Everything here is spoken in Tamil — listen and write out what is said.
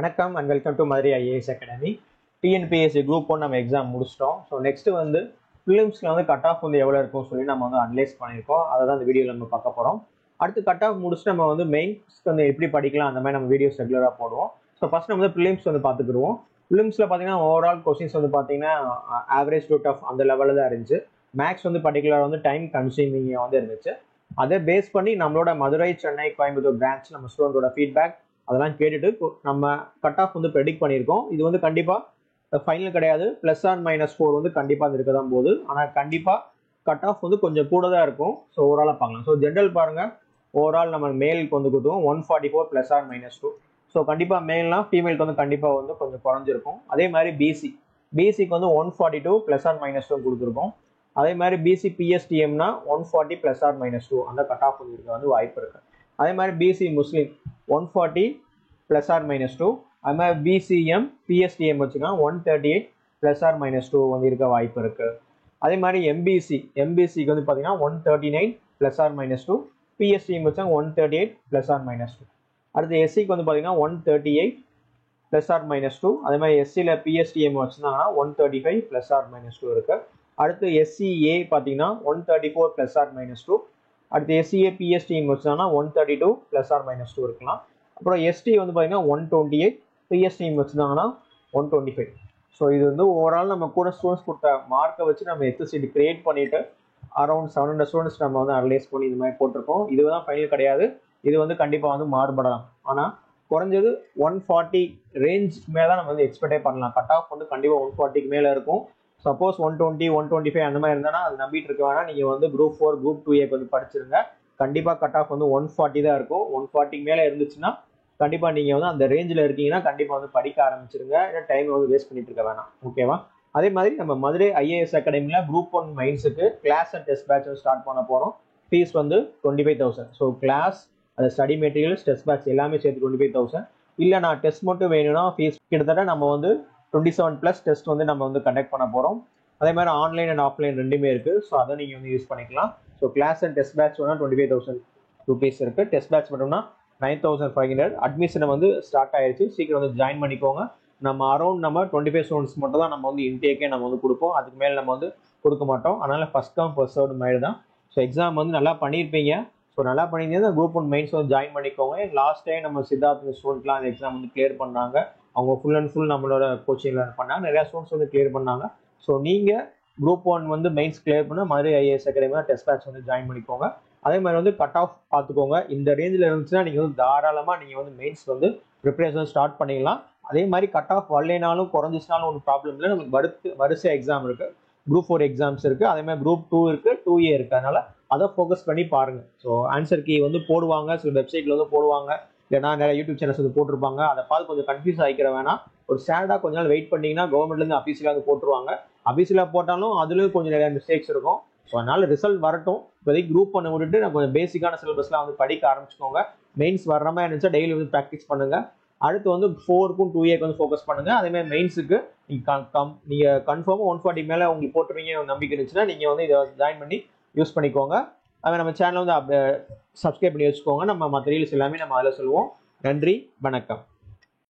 வணக்கம் and welcome to Madurai IAS academy. TNPSC group 1 நம்ம எக்ஸாம் முடிச்சிட்டோம். ஸோ நெக்ஸ்ட் வந்து ஃபிலிம்ஸ்ல வந்து கட் ஆஃப் வந்து எவ்வளோ இருக்கும்னு சொல்லி நம்ம வந்து அனலைஸ் பண்ணியிருக்கோம். அதை தான் இந்த வீடியோவில் நம்ம பார்க்க போகிறோம். அடுத்து கட் ஆஃப் முடிச்சுட்டு நம்ம வந்து மெயின்ஸ்க்கு வந்து எப்படி படிக்கலாம் அந்த மாதிரி நம்ம வீடியோஸ் ரெகுலராக போடுவோம். ஸோ ஃபர்ஸ்ட் நம்ம வந்து ஃபிலிம்ஸ் வந்து பார்த்துக்குருவோம். ஃபிலிம்ஸில் பார்த்தீங்கன்னா ஓவரால் கொஸ்டின்ஸ் வந்து பார்த்தீங்கன்னா ஆவரேஜ் டு டஃப் அந்த லெவலில் தான் இருந்துச்சு. மேக்ஸ் வந்து பர்டிகுலர் வந்து டைம் கன்சியூமிங் வந்து இருந்துச்சு. அதை பேஸ் பண்ணி நம்மளோட மதுரை, சென்னை, கோயம்புத்தூர் பிரான்ச் நம்ம ஸ்டூடெண்டோட ஃபீட்பேக் அதெல்லாம் கேட்டுட்டு நம்ம கட் ஆஃப் வந்து ப்ரெடிக்ட் பண்ணியிருக்கோம். இது வந்து கண்டிப்பாக ஃபைனல் கிடையாது. +or-4 வந்து கண்டிப்பாக இருக்க தான் போகுது. ஆனால் கண்டிப்பாக கட் ஆஃப் வந்து கொஞ்சம் கூட தான் இருக்கும். ஸோ ஓவராலாக பார்க்கலாம். ஸோ ஜென்ரல் பாருங்கள், ஓவரால் நம்ம மேலுக்கு வந்து கொடுத்துருவோம் 144 +or-2. ஸோ கண்டிப்பாக மேல்லாம் ஃபீமேலுக்கு வந்து கண்டிப்பாக வந்து கொஞ்சம் குறைஞ்சிருக்கும். அதே மாதிரி பிசிக்கு வந்து 142 +or-2 கொடுத்துருக்கோம். அதே மாதிரி பிசி பிஎஸ்டிஎம்னா 140 +or-2 அந்த கட் ஆஃப் வந்து இருக்க வந்து வாய்ப்பு இருக்கு. அதே மாதிரி பிசி முஸ்லீம் 140 +or-2. அது மாதிரி பிசிஎம் பிஎஸ்டிஎம் வச்சுக்கலாம் 138 +or-2 வந்து இருக்க வாய்ப்பு இருக்கு. அதே மாதிரி எம்பிசிக்கு வந்து பார்த்தீங்கன்னா 139 +or-2. பிஎஸ்டிஎம் வச்சாங்க 138 +or-2. அடுத்து எஸ்சிக்கு வந்து பார்த்தீங்கன்னா 138 +or-2. அதே மாதிரி எஸ்சியில் பிஎஸ்டிஎம் வச்சுருந்தாங்கன்னா 135 +or-2 இருக்கு. அடுத்து எஸ்சிஏ பார்த்தீங்கன்னா 134 +or-2. அடுத்து எஸ்சிஏ பிஎஸ்டிஎம் வச்சுருந்தாங்கன்னா 132 +or-2 இருக்கலாம். அப்புறம் எஸ்டி வந்து பார்த்தீங்கன்னா 128, பிஎஸ்டிஎம் வச்சுருந்தாங்கன்னா 125. ஸோ இது வந்து ஓவரால் நம்ம கூட ஸ்டூடெண்ட்ஸ் கொடுத்த மார்க்கை வச்சு நம்ம எஸ்எஸ்சிடி கிரியேட் பண்ணிட்டு அரௌண்ட் 700 ஸ்டூடெண்ட்ஸ் நம்ம வந்து அனலைஸ் பண்ணி இது மாதிரி போட்டிருக்கோம். இதுதான் ஃபைனல் கிடையாது. இது வந்து கண்டிப்பாக வந்து மாறுபடலாம். ஆனால் குறைஞ்சது 140 ரேஞ்ச் மேலே தான் நம்ம வந்து எக்ஸ்பெக்டே பண்ணலாம். கட் ஆஃப் வந்து கண்டிப்பாக 140க்கு மேலே இருக்கும். சப்போஸ் 120, 125 அந்த மாதிரி இருந்தானா அது நம்பிட்டு இருக்க வேணா. நீங்கள் வந்து குரூப் 4, குரூப் 2A வந்து படிச்சிருங்க. கண்டிப்பாக கட் ஆஃப் வந்து 140 தான் இருக்கும். 140க்கு மேலே இருந்துச்சுன்னா கண்டிப்பாக நீங்கள் வந்து அந்த ரேஞ்சில் இருக்கீங்கன்னா கண்டிப்பாக வந்து படிக்க ஆரம்பிச்சிருங்க. இல்லை டைம் வந்து வேஸ்ட் பண்ணிட்டு இருக்க வேணாம். ஓகேவா? அதே மாதிரி நம்ம மதுரை ஐஏஎஸ் அகாடமியில் குரூப் 1 மெயின்ஸுக்கு class and test batch start பண்ண போகிறோம். ஃபீஸ் வந்து 25,000. ஸோ கிளாஸ், அது ஸ்டடி மெட்டீரியல்ஸ், டெஸ்ட் பேட்ச் எல்லாமே சேர்த்து 25,000. இல்லை நான் டெஸ்ட் மட்டும் வேணும்னா ஃபீஸ் கிட்டத்தட்ட நம்ம வந்து 27+ டெஸ்ட் வந்து நம்ம வந்து கண்டக்ட் பண்ண போகிறோம். அதே மாதிரி ஆன்லைன் அண்ட் ஆஃப்லைன் ரெண்டுமே இருக்குது. ஸோ அதை நீங்கள் வந்து யூஸ் பண்ணிக்கலாம். So class and test batch வேணால் 25,000 ரூபீஸ் இருக்குது. Test batch மட்டும்னா 9,500. அட்மிஷனை வந்து ஸ்டார்ட் ஆயிடுச்சு. சீக்கிரம் வந்து ஜாயின் பண்ணிக்கோங்க. நம்ம அரௌண்ட் 25 ஸ்டூடெண்ட்ஸ் மட்டும் தான் நம்ம வந்து இன்டேக்கே நம்ம வந்து கொடுப்போம். அதுக்கு மேலே நம்ம வந்து கொடுக்க மாட்டோம். அதனால் ஃபர்ஸ்ட் கம் ஃபர்ஸ்ட் சர்வ்டு மாதிரி தான். ஸோ எக்ஸாம் வந்து நல்லா பண்ணியிருப்பீங்க. ஸோ நல்லா பண்ணியிருந்தீங்கன்னா குரூப் 1 மெயின்ஸ் வந்து ஜாயின் பண்ணிக்கோங்க. லாஸ்ட் டைம் நம்ம சித்தார்த் ஸ்டூடெண்ட்லாம் அந்த எக்ஸாம் வந்து கிளியர் பண்ணாங்க. அவங்க ஃபுல் அண்ட் ஃபுல் நம்மளோட கோச்சிங்கில் பண்ணாங்க. நிறையா ஸ்டூடெண்ட்ஸ் வந்து கிளியர் பண்ணாங்க. ஸோ நீங்கள் குரூப் 1 வந்து மெயின்ஸ் கிளியர் பண்ண மதுரை ஐஏஎஸ் அகாடமியில் டெஸ்ட் பேட்ச் வந்து ஜாயின் பண்ணிக்கோங்க. அதே மாதிரி வந்து கட் ஆஃப் பார்த்துக்கோங்க. இந்த ரேஞ்சில் இருந்துச்சுன்னா நீங்கள் வந்து தாராளமாக நீங்கள் வந்து மெயின்ஸ் வந்து ப்ரிப்பரேஷன் ஸ்டார்ட் பண்ணிக்கலாம். அதே மாதிரி கட் ஆஃப் வரலைனாலும் குறைஞ்சிச்சினாலும் ஒன்றும் ப்ராப்ளம் இல்லை. நமக்கு வரிசை எக்ஸாம் இருக்குது. குரூப் 4 எக்ஸாம்ஸ் இருக்குது. அதே மாதிரி குரூப் 2 இருக்குது, 2A இருக்குது. அதனால் அதை ஃபோக்கஸ் பண்ணி பாருங்கள். ஸோ ஆன்சர் கீ வந்து போடுவாங்க, சில வெப்சைட்டில் வந்து போடுவாங்க, இல்லைனா நிறைய யூடியூப் சேனல்ஸ் வந்து போட்டிருப்பாங்க. அதை பார்த்து கொஞ்சம் கன்ஃபியூஸ் ஆகிக்கிற வேணாம். ஒரு ஸ்டாண்டர்டாக கொஞ்ச நாள் வெயிட் பண்ணிங்கன்னா கவர்மெண்ட்லேருந்து அஃபீஷியலாக வந்து போட்டுருவாங்க. அஃபீஷியலாக போட்டாலும் அதுலேயும் கொஞ்சம் நிறைய மிஸ்டேக்ஸ் இருக்கும். ஸோ அதனால் ரிசல்ட் வரட்டும். இப்போதைக்கு குரூப் 1 விட்டுட்டு நான் கொஞ்சம் பேசிக்கான சிலபஸ்லாம் வந்து படிக்க ஆரம்பிச்சுக்கோங்க. மெயின்ஸ் வர்ற மாதிரி இருந்துச்சா டெய்லி வந்து ப்ராக்டிஸ் பண்ணுங்கள். அடுத்து வந்து 4க்கும் 2Aக்கு வந்து ஃபோக்கஸ் பண்ணுங்கள். அதேமாதிரி மெயின்ஸுக்கு நீங்கள் கன்ஃபார்மாக 140 மேலே உங்களுக்கு போட்டுருவீங்க நம்பிக்கை இருந்துச்சுன்னா நீங்கள் வந்து இதை ஜாயின் பண்ணி யூஸ் பண்ணிக்கோங்க. அதை நம்ம சேனலை வந்து சப்ஸ்கிரைப் பண்ணி வச்சுக்கோங்க. நம்ம மற்ற ரீல்ஸ் எல்லாமே நம்ம அதில் சொல்லுவோம். நன்றி, வணக்கம்.